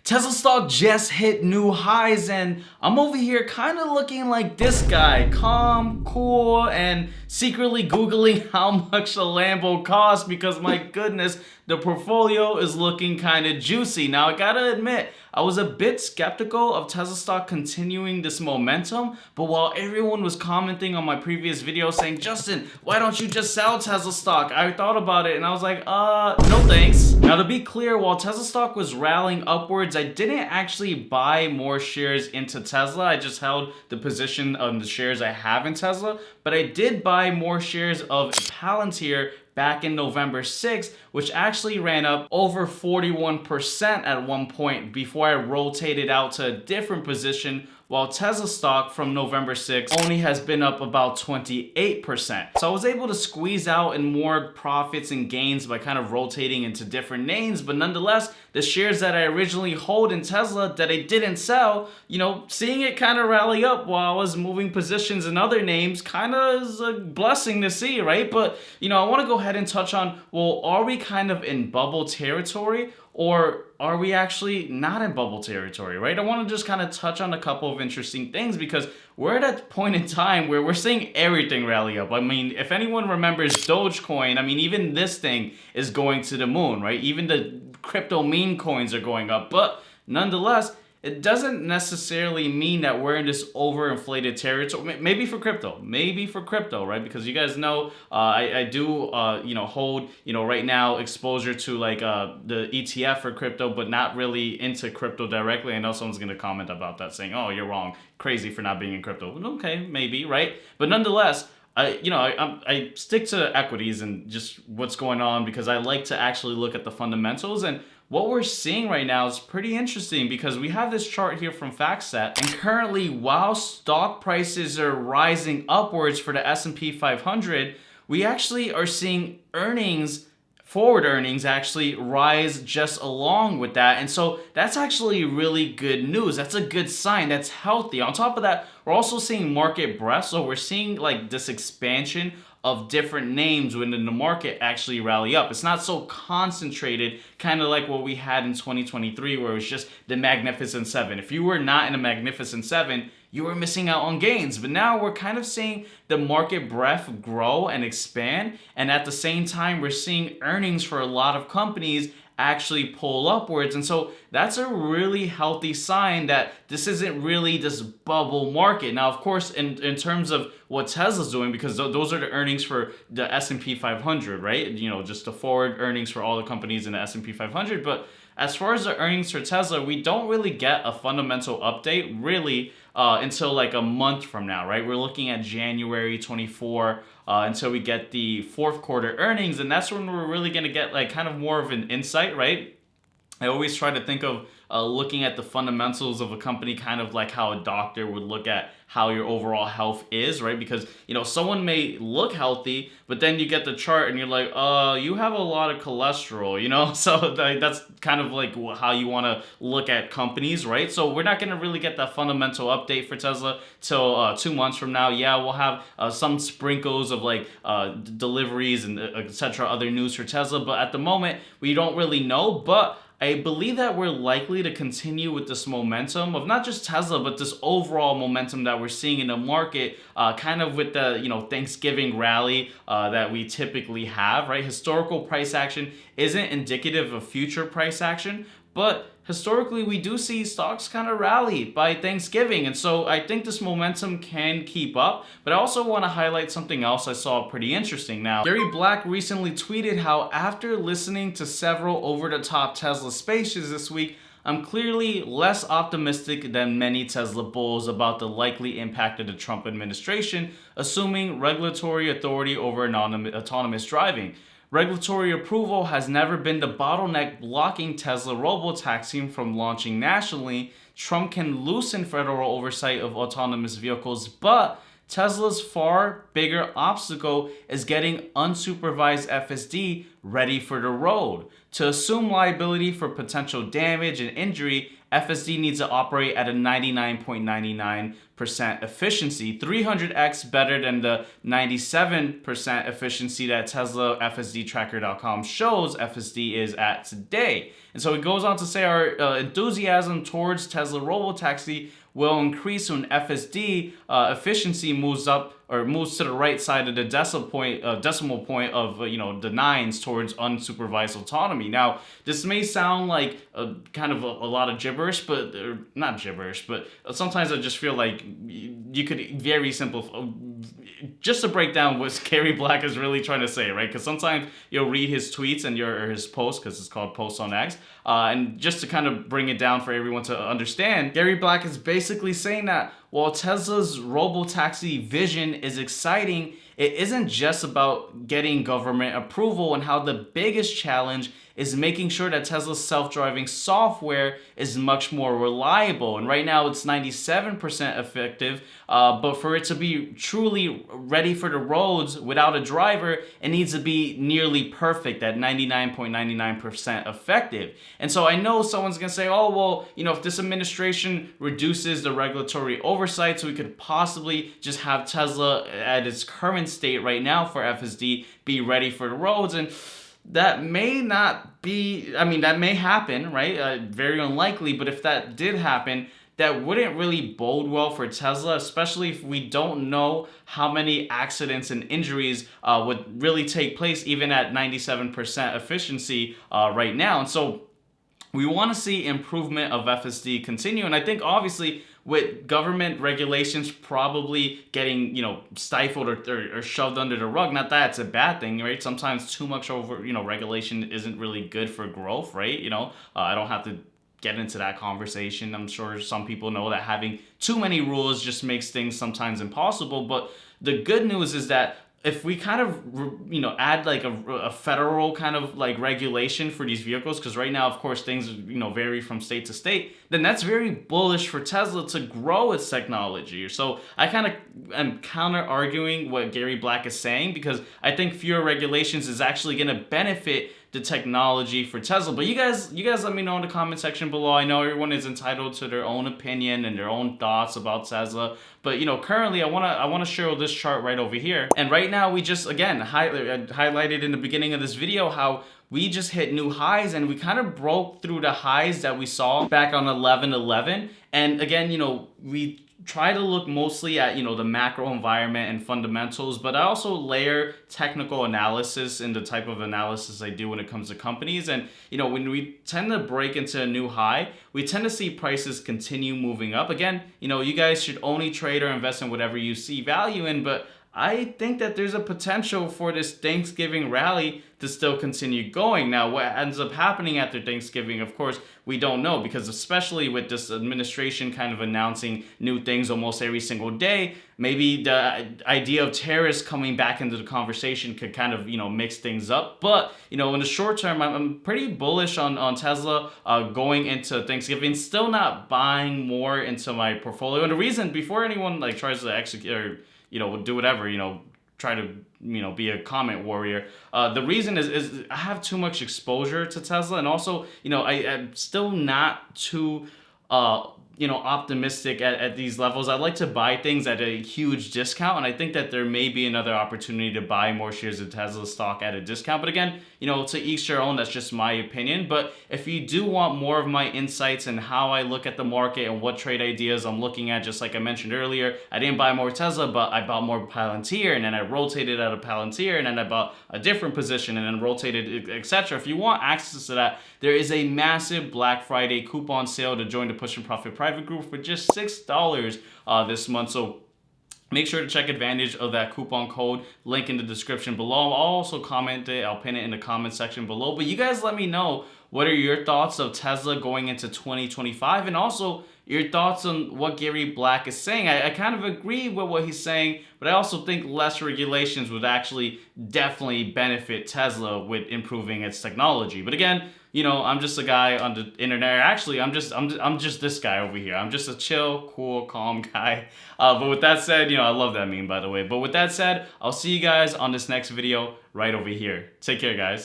Tesla stock just hit new highs, and I'm over here kind of looking like this guy, calm, cool, and secretly Googling how much a Lambo costs because my goodness, the portfolio is looking kind of juicy. Now, I gotta admit, I was a bit skeptical of Tesla stock continuing this momentum, but while everyone was commenting on my previous video saying, Justin, why don't you just sell Tesla stock? I thought about it and I was like, no thanks. Now, to be clear, while Tesla stock was rallying upwards, I didn't actually buy more shares into Tesla. I just held the position on the shares I have in Tesla, but I did buy more shares of Palantir back in November 6th, which actually ran up over 41% at one point before I rotated out to a different position, while Tesla stock from November 6th only has been up about 28%. So I was able to squeeze out in more profits and gains by kind of rotating into different names, but nonetheless, the shares that I originally hold in Tesla that I didn't sell, seeing it kind of rally up while I was moving positions in other names kind of is a blessing to see, right? But, I want to go ahead and touch on, well, are we kind of in bubble territory? Or are we actually not in bubble territory, right? I want to just kind of touch on a couple of interesting things because we're at a point in time where we're seeing everything rally up. I mean, if anyone remembers Dogecoin, even this thing is going to the moon, right? Even the crypto meme coins are going up. But nonetheless, it doesn't necessarily mean that we're in this overinflated territory. Maybe for crypto, right? Because you guys know, I do, hold, right now exposure to like the ETF for crypto, but not really into crypto directly. I know someone's going to comment about that saying, oh, you're wrong, crazy for not being in crypto. Okay, maybe, right? But nonetheless, I stick to equities and just what's going on because I like to actually look at the fundamentals. And what we're seeing right now is pretty interesting because we have this chart here from FactSet, and currently, while stock prices are rising upwards for the S&P 500, we actually are seeing forward earnings actually rise just along with that. And so that's actually really good news. That's a good sign. That's healthy. On top of that, we're also seeing market breadth. So we're seeing like this expansion of different names within the market actually rally up. It's not so concentrated, kind of like what we had in 2023, where it was just the Magnificent Seven. If you were not in a Magnificent Seven, you were missing out on gains. But now we're kind of seeing the market breadth grow and expand. And at the same time, we're seeing earnings for a lot of companies actually pull upwards. And so that's a really healthy sign that this isn't really this bubble market. Now, of course, in terms of what Tesla's doing, because those are the earnings for the S&P 500, right? Just the forward earnings for all the companies in the S&P 500. But as far as the earnings for Tesla, we don't really get a fundamental update really until like a month from now, right? We're looking at January 24 until we get the fourth quarter earnings, and that's when we're really going to get like kind of more of an insight, right? I always try to think of looking at the fundamentals of a company kind of like how a doctor would look at how your overall health is, right? Because, someone may look healthy, but then you get the chart and you're like, you have a lot of cholesterol, So that's kind of like how you want to look at companies, right? So we're not going to really get that fundamental update for Tesla till 2 months from now. Yeah, we'll have some sprinkles of like deliveries and etc. other news for Tesla, but at the moment, we don't really know. But I believe that we're likely to continue with this momentum of not just Tesla, but this overall momentum that we're seeing in the market, kind of with the Thanksgiving rally that we typically have, right? Historical price action isn't indicative of future price action, but historically, we do see stocks kind of rally by Thanksgiving. And so I think this momentum can keep up. But I also want to highlight something else I saw pretty interesting. Now, Gary Black recently tweeted how after listening to several over-the-top Tesla speeches this week, I'm clearly less optimistic than many Tesla bulls about the likely impact of the Trump administration, assuming regulatory authority over autonomous driving. Regulatory approval has never been the bottleneck blocking Tesla robotaxi from launching nationally. Trump can loosen federal oversight of autonomous vehicles, but Tesla's far bigger obstacle is getting unsupervised FSD ready for the road. To assume liability for potential damage and injury, FSD needs to operate at a 99.99% efficiency, 300x better than the 97% efficiency that Tesla FSDtracker.com shows FSD is at today. And so it goes on to say our enthusiasm towards Tesla Robotaxi will increase when FSD efficiency moves up or moves to the right side of the decimal point of the nines towards unsupervised autonomy. Now, this may sound like kind of a lot of gibberish, but not gibberish, but sometimes I just feel like you could very simple. Just to break down what Gary Black is really trying to say, right? Because sometimes you'll read his tweets and or his posts, because it's called Posts on X, and just to kind of bring it down for everyone to understand, Gary Black is basically saying that while Tesla's robotaxi vision is exciting, it isn't just about getting government approval, and how the biggest challenge is making sure that Tesla's self-driving software is much more reliable. And right now it's 97% effective, but for it to be truly ready for the roads without a driver, it needs to be nearly perfect at 99.99% effective. And so I know someone's gonna say, oh, well, if this administration reduces the regulatory oversight, so we could possibly just have Tesla at its current state right now for FSD be ready for the roads. And that may not be, that may happen, right? Very unlikely, but if that did happen, that wouldn't really bode well for Tesla, especially if we don't know how many accidents and injuries would really take place even at 97% efficiency right now. And so we want to see improvement of FSD continue. And I think obviously with government regulations probably getting, stifled or shoved under the rug, not that it's a bad thing, right? Sometimes too much regulation isn't really good for growth, right? I don't have to get into that conversation. I'm sure some people know that having too many rules just makes things sometimes impossible. But the good news is that if we kind of, add like a federal kind of like regulation for these vehicles, because right now, of course, things, vary from state to state, then that's very bullish for Tesla to grow its technology. So I kind of am counter arguing what Gary Black is saying, because I think fewer regulations is actually going to benefit the technology for Tesla. But you guys let me know in the comment section below. I know everyone is entitled to their own opinion and their own thoughts about Tesla, but currently I want to show this chart right over here. And right now we just again highlighted in the beginning of this video how we just hit new highs, and we kind of broke through the highs that we saw back on 11/11. And again, we try to look mostly at, the macro environment and fundamentals, but I also layer technical analysis in the type of analysis I do when it comes to companies. And, when we tend to break into a new high, we tend to see prices continue moving up. Again, you guys should only trade or invest in whatever you see value in, but I think that there's a potential for this Thanksgiving rally to still continue going. Now, what ends up happening after Thanksgiving, of course, we don't know, because especially with this administration kind of announcing new things almost every single day, maybe the idea of tariffs coming back into the conversation could kind of, mix things up. But, in the short term, I'm pretty bullish on Tesla going into Thanksgiving, still not buying more into my portfolio. And the reason, before anyone tries to execute or do whatever, try to, be a comment warrior. The reason is I have too much exposure to Tesla, and also, I'm still not too, optimistic at these levels. I'd like to buy things at a huge discount, and I think that there may be another opportunity to buy more shares of Tesla stock at a discount. But again, to each their own, that's just my opinion. But if you do want more of my insights and how I look at the market and what trade ideas I'm looking at, just like I mentioned earlier, I didn't buy more Tesla, but I bought more Palantir, and then I rotated out of Palantir, and then I bought a different position, and then rotated, etc. If you want access to that, there is a massive Black Friday coupon sale to join the Push and Profit private group for just $6 this month. So make sure to check advantage of that coupon code, link in the description below. I'll also comment it, I'll pin it in the comment section below. But you guys let me know, what are your thoughts of Tesla going into 2025? And also, your thoughts on what Gary Black is saying. I kind of agree with what he's saying, but I also think less regulations would actually definitely benefit Tesla with improving its technology. But again, you know, I'm just a guy on the internet. Actually, I'm just this guy over here. I'm just a chill, cool, calm guy. But with that said, you know, I love that meme, by the way. But with that said, I'll see you guys on this next video right over here. Take care, guys.